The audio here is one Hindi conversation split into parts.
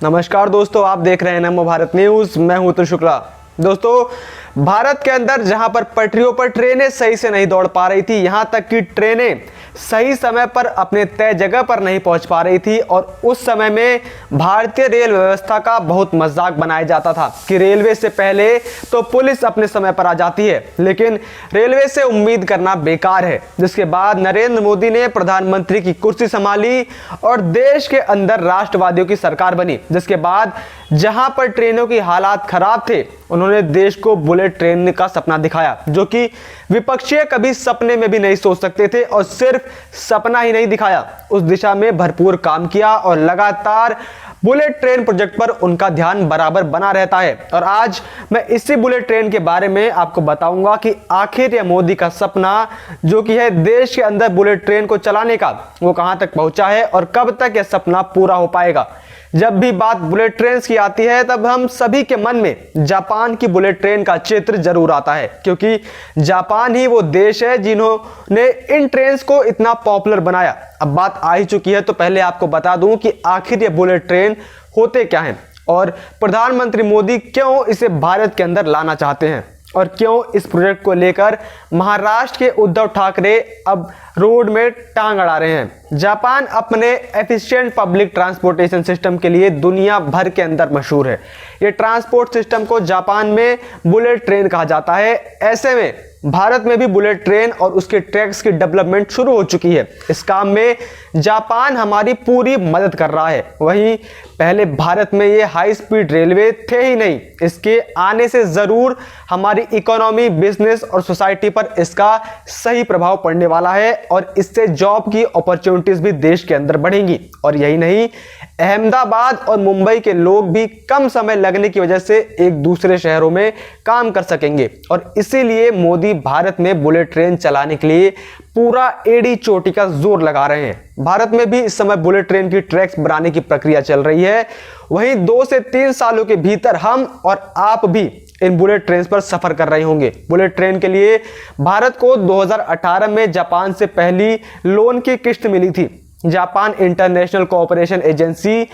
नमस्कार दोस्तों, आप देख रहे हैं नमो भारत न्यूज। मैं हूं अतुल शुक्ला। दोस्तों, भारत के अंदर जहां पर पटरियों पर ट्रेनें सही से नहीं दौड़ पा रही थी, यहां तक कि ट्रेनें सही समय पर अपने तय जगह पर नहीं पहुंच पा रही थी और उस समय में भारतीय रेल व्यवस्था का बहुत मजाक बनाया जाता था कि रेलवे से पहले तो पुलिस अपने समय पर आ जाती है, लेकिन रेलवे से उम्मीद करना बेकार है। जिसके बाद नरेंद्र मोदी ने प्रधानमंत्री की कुर्सी संभाली और देश के अंदर राष्ट्रवादियों की सरकार बनी। जिसके बाद जहां पर ट्रेनों की हालात खराब थे, उन्होंने देश को बुलेट ट्रेन का सपना दिखाया, जो कि विपक्षी कभी सपने में भी नहीं सोच सकते थे। और सिर्फ सपना ही नहीं दिखाया, उस दिशा में भरपूर काम किया और लगातार बुलेट ट्रेन प्रोजेक्ट पर उनका ध्यान बराबर बना रहता है। और आज मैं इसी बुलेट ट्रेन के बारे में आपको बताऊंगा कि आखिर यह मोदी का सपना जो कि है देश के अंदर बुलेट ट्रेन को चलाने का, वो कहां तक पहुंचा है और कब तक यह सपना पूरा हो पाएगा। जब भी बात बुलेट ट्रेन की आती है, तब हम सभी के मन में जापान की बुलेट ट्रेन का चित्र जरूर आता है, क्योंकि जापान ही वो देश है जिन्होंने इन ट्रेन को इतना पॉपुलर बनाया। अब बात आ ही चुकी है, तो पहले आपको बता दूं कि आखिर ये बुलेट ट्रेन होते क्या हैं और प्रधानमंत्री मोदी क्यों इसे भारत के अंदर लाना चाहते हैं और क्यों इस प्रोजेक्ट को लेकर महाराष्ट्र के उद्धव ठाकरे अब रोड में टांग अड़ा रहे हैं। जापान अपने एफिशिएंट पब्लिक ट्रांसपोर्टेशन सिस्टम के लिए दुनिया भर के अंदर मशहूर है। ये ट्रांसपोर्ट सिस्टम को जापान में बुलेट ट्रेन कहा जाता है। ऐसे में भारत में भी बुलेट ट्रेन और उसके ट्रैक्स की डेवलपमेंट शुरू हो चुकी है। इस काम में जापान हमारी पूरी मदद कर रहा है। वहीं पहले भारत में ये हाई स्पीड रेलवे थे ही नहीं, इसके आने से जरूर हमारी इकोनॉमी, बिजनेस और सोसाइटी पर इसका सही प्रभाव पड़ने वाला है और इससे जॉब की अपॉर्चुनिटीज भी देश के अंदर बढ़ेंगी। और यही नहीं, अहमदाबाद और मुंबई के लोग भी कम समय लगने की वजह से एक दूसरे शहरों में काम कर सकेंगे। और इसीलिए मोदी भारत में बुलेट ट्रेन चलाने के लिए पूरा एड़ी चोटी का जोर लगा रहे हैं। भारत में भी इस समय बुलेट ट्रेन की ट्रैक्स बनाने की प्रक्रिया चल रही है। वहीं 2 से 3 सालों के भीतर हम और आप भी इन बुलेट ट्रेन पर सफर कर रहे होंगे। बुलेट ट्रेन के लिए भारत को 2018 में जापान से पहली लोन की किस्त मिली थी। जापान इंटरनेशनल कोऑपरेशन एजेंसी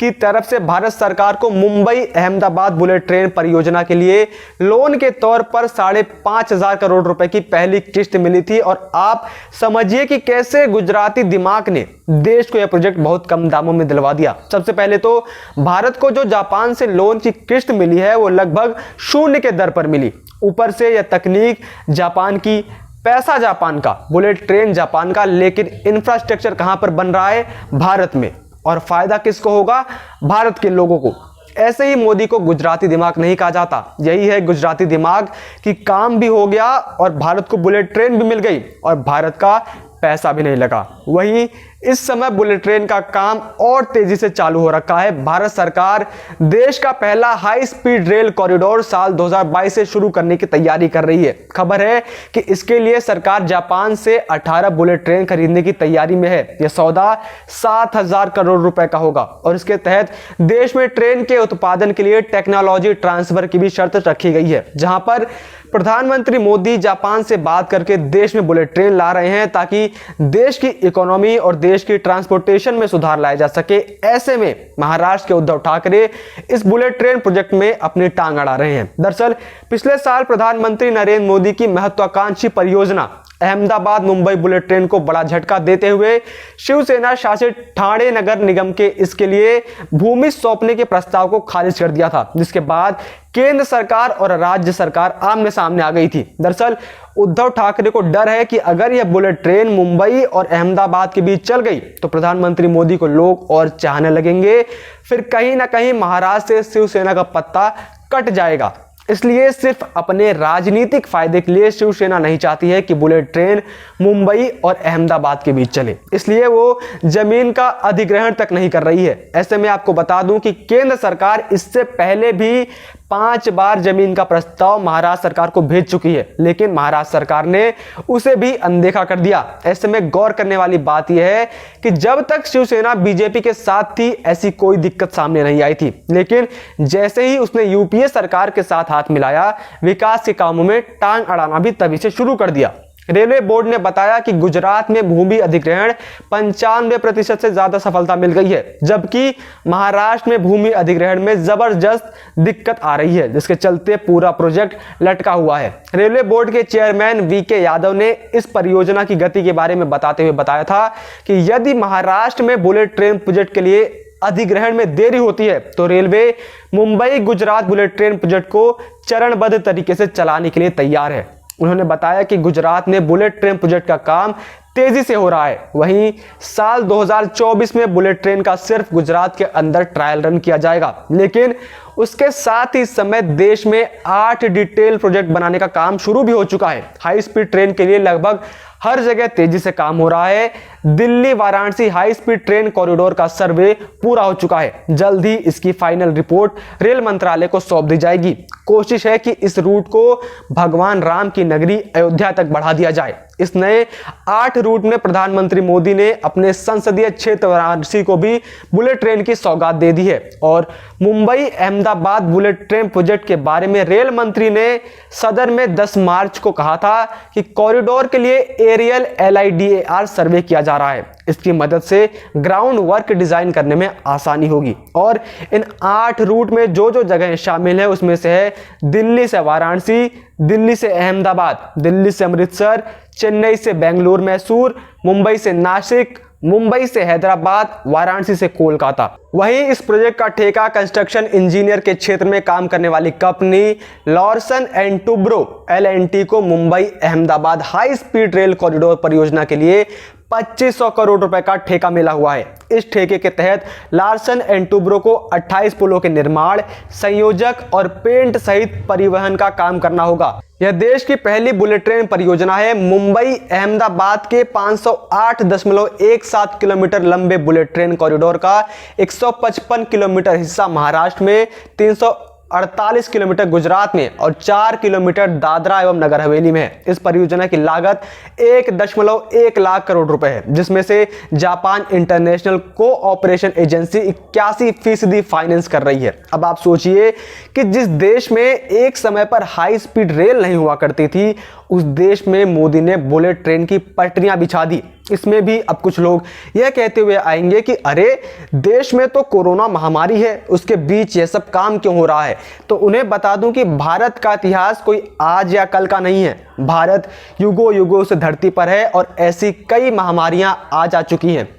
की तरफ से भारत सरकार को मुंबई अहमदाबाद बुलेट ट्रेन परियोजना के लिए लोन के तौर पर 5,500 करोड़ रुपए की पहली किस्त मिली थी। और आप समझिए कि कैसे गुजराती दिमाग ने देश को यह प्रोजेक्ट बहुत कम दामों में दिलवा दिया। सबसे पहले तो भारत को जो जापान से लोन की किस्त मिली है, वो लगभग 0 के दर पर मिली। ऊपर से यह तकनीक जापान की, पैसा जापान का, बुलेट ट्रेन जापान का, लेकिन इंफ्रास्ट्रक्चर कहां पर बन रहा है? भारत में। और फायदा किसको होगा? भारत के लोगों को। ऐसे ही मोदी को गुजराती दिमाग नहीं कहा जाता। यही है गुजराती दिमाग कि काम भी हो गया और भारत को बुलेट ट्रेन भी मिल गई और भारत का पैसा भी नहीं लगा। वहीं इस समय बुलेट ट्रेन का काम और तेजी से चालू हो रखा है। भारत सरकार देश का पहला हाई स्पीड रेल कॉरिडोर साल 2022 से शुरू करने की तैयारी कर रही है। खबर है कि इसके लिए सरकार जापान से 18 बुलेट ट्रेन खरीदने की तैयारी में है। यह सौदा 7,000 करोड़ रुपए का होगा और इसके तहत देश में ट्रेन के उत्पादन के लिए टेक्नोलॉजी ट्रांसफर की भी शर्त रखी गई है, जहां पर प्रधानमंत्री मोदी जापान से बात करके देश में बुलेट ट्रेन ला रहे हैं ताकि देश की इकोनॉमी और देश की ट्रांसपोर्टेशन में सुधार लाया जा सके। ऐसे में महाराष्ट्र के उद्धव ठाकरे इस बुलेट ट्रेन प्रोजेक्ट में अपनी टांग अड़ा रहे हैं। दरअसल पिछले साल प्रधानमंत्री नरेंद्र मोदी की महत्वाकांक्षी परियोजना अहमदाबाद मुंबई बुलेट ट्रेन को बड़ा झटका देते हुए शिवसेना शासित ठाणे नगर निगम के इसके लिए भूमि सौंपने के प्रस्ताव को खारिज कर दिया था, जिसके बाद केंद्र सरकार और राज्य सरकार आमने सामने आ गई थी। दरअसल उद्धव ठाकरे को डर है कि अगर यह बुलेट ट्रेन मुंबई और अहमदाबाद के बीच चल गई तो प्रधानमंत्री मोदी को लोग और चाहने लगेंगे, फिर कहीं ना कहीं महाराष्ट्र से शिवसेना का पत्ता कट जाएगा। इसलिए सिर्फ अपने राजनीतिक फायदे के लिए शिवसेना नहीं चाहती है कि बुलेट ट्रेन मुंबई और अहमदाबाद के बीच चले, इसलिए वो जमीन का अधिग्रहण तक नहीं कर रही है। ऐसे में आपको बता दूं कि केंद्र सरकार इससे पहले भी 5 बार जमीन का प्रस्ताव महाराष्ट्र सरकार को भेज चुकी है, लेकिन महाराष्ट्र सरकार ने उसे भी अनदेखा कर दिया। ऐसे में गौर करने वाली बात यह है कि जब तक शिवसेना बीजेपी के साथ थी, ऐसी कोई दिक्कत सामने नहीं आई थी, लेकिन जैसे ही उसने यूपीए सरकार के साथ हाथ मिलाया, विकास के कामों में टांग अड़ाना भी तभी से शुरू कर दिया। रेलवे बोर्ड ने बताया कि गुजरात में भूमि अधिग्रहण 95% से ज्यादा सफलता मिल गई है, जबकि महाराष्ट्र में भूमि अधिग्रहण में जबरदस्त दिक्कत आ रही है, जिसके चलते पूरा प्रोजेक्ट लटका हुआ है। रेलवे बोर्ड के चेयरमैन वीके यादव ने इस परियोजना की गति के बारे में बताते हुए बताया था कि यदि महाराष्ट्र में बुलेट ट्रेन प्रोजेक्ट के लिए अधिग्रहण में देरी होती है तो railway Mumbai Gujarat bullet train project को चरणबद्ध तरीके से चलाने के लिए तैयार है। उन्होंने बताया कि गुजरात में बुलेट ट्रेन प्रोजेक्ट का काम तेजी से हो रहा है। वहीं साल 2024 में बुलेट ट्रेन का सिर्फ गुजरात के अंदर ट्रायल रन किया जाएगा, लेकिन उसके साथ ही इस समय देश में 8 डिटेल प्रोजेक्ट बनाने का काम शुरू भी हो चुका है। हाई स्पीड ट्रेन के लिए लगभग हर जगह तेजी से काम हो रहा है। Delhi Varanasi high speed train corridor का सर्वे पूरा हो चुका है। जल्द ही इसकी फाइनल रिपोर्ट रेल मंत्रालय को सौंप दी जाएगी। कोशिश है कि इस रूट को भगवान राम की नगरी अयोध्या तक बढ़ा दिया जाए। इस नए 8 रूट में प्रधानमंत्री मोदी ने अपने संसदीय क्षेत्र वाराणसी को भी बुलेट ट्रेन की सौगात दे दी है। और Mumbai Ahmedabad bullet train project के बारे में रेल मंत्री ने सदन में 10 मार्च को कहा था कि कॉरिडोर के लिए एरियल LIDAR सर्वे किया जा रहा है। इसकी मदद से ग्राउंड वर्क डिजाइन करने में आसानी होगी। और इन 8 रूट में जो जो जगहें शामिल है उसमें से है दिल्ली से वाराणसी, दिल्ली से अहमदाबाद, दिल्ली से अमृतसर, चेन्नई से बेंगलुरु मैसूर, मुंबई से नासिक, मुंबई से हैदराबाद, वाराणसी से कोलकाता। वहीं इस प्रोजेक्ट का ठेका कंस्ट्रक्शन इंजीनियर के क्षेत्र में काम करने वाली company Larsen and Toubro LNT को Mumbai Ahmedabad high speed rail corridor परियोजना के लिए 2500 करोड़ रुपए का ठेका मिला हुआ है। इस ठेके के तहत लार्सन एंड टुब्रो को 28 पुलों के निर्माण, संयोजक और पेंट सहित परिवहन का काम करना होगा। यह देश की पहली बुलेट ट्रेन परियोजना है। मुंबई अहमदाबाद के 508.17 किलोमीटर लंबे बुलेट ट्रेन कॉरिडोर का 155 किलोमीटर हिस्सा महाराष्ट्र में, 348 किलोमीटर गुजरात में और 4 किलोमीटर दादरा एवं नगर हवेली में है। इस परियोजना की लागत 1.1 लाख करोड़ रुपए है, जिसमें से Japan international cooperation agency 81% finance कर रही है। अब आप सोचिए कि जिस देश में एक समय पर हाई स्पीड रेल नहीं हुआ करती थी, उस देश में मोदी ने बुलेट ट्रेन की पटरियां बिछा दी। इसमें भी अब कुछ लोग यह कहते हुए आएंगे कि अरे देश में तो कोरोना महामारी है, उसके बीच यह सब काम क्यों हो रहा है। तो उन्हें बता दूं कि भारत का इतिहास कोई आज या कल का नहीं है। भारत युगों युगों से धरती पर है और ऐसी कई महामारियां आ जा चुकी हैं,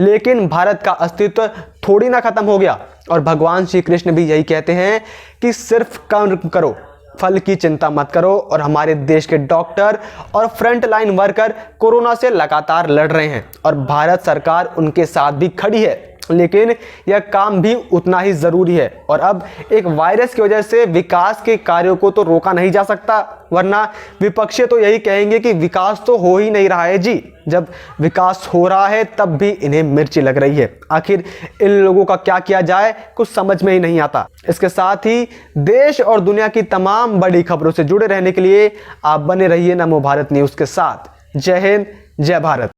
लेकिन भारत का अस्तित्व थोड़ी ना खत्म हो गया। और भगवान श्री कृष्ण भी यही कहते हैं कि सिर्फ कर्म करो, फल की चिंता मत करो। और हमारे देश के डॉक्टर और फ्रंट लाइन वर्कर कोरोना से लगातार लड़ रहे हैं और भारत सरकार उनके साथ भी खड़ी है, लेकिन यह काम भी उतना ही जरूरी है। और अब एक वायरस की वजह से विकास के कार्यों को तो रोका नहीं जा सकता, वरना विपक्षी तो यही कहेंगे कि विकास तो हो ही नहीं रहा है जी। जब विकास हो रहा है तब भी इन्हें मिर्ची लग रही है। आखिर इन लोगों का क्या किया जाए, कुछ समझ में ही नहीं आता। इसके साथ ही देश और दुनिया की तमाम बड़ी खबरों से जुड़े रहने के लिए आप बने रहिए नमो भारत न्यूज़ के साथ। जय हिंद, जय भारत।